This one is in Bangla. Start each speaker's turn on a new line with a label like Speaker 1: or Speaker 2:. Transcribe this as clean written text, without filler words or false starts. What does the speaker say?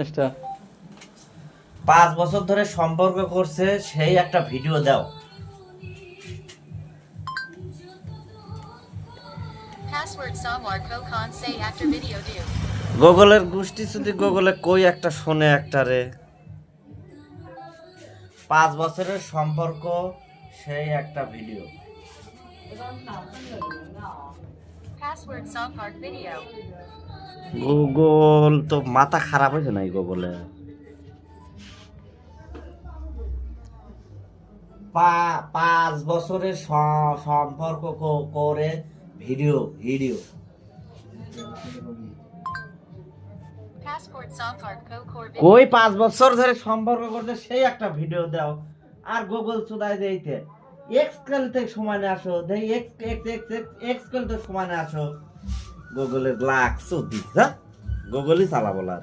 Speaker 1: এটা
Speaker 2: 5 বছর ধরে সম্পর্ক করছে সেই একটা ভিডিও দাও।
Speaker 3: Password Samwar Ko Khan say after video do.
Speaker 2: গুগলের গোষ্ঠী যদি গুগলে কই একটা শোনে একটা রে। 5 বছরের সম্পর্ক সেই একটা video.
Speaker 3: Password Samwar video.
Speaker 2: Google তো মাথা খারাপ হয়েছে না এই গুগলে। 5 বছরের সম্পর্ক করে video.
Speaker 3: Passport Samwar Ko core video.
Speaker 2: কই 5 বছর ধরে সম্পর্ক করতে সেই একটা ভিডিও দাও। আর গুগল চুদাই দেইতে এক্সকেল থেকে সমানে আসো, দেই এক্সকেল থেকে সমানে আসো। গুগলের লাখ চুদি, হ্যাঁ গুগলই চালাবো আর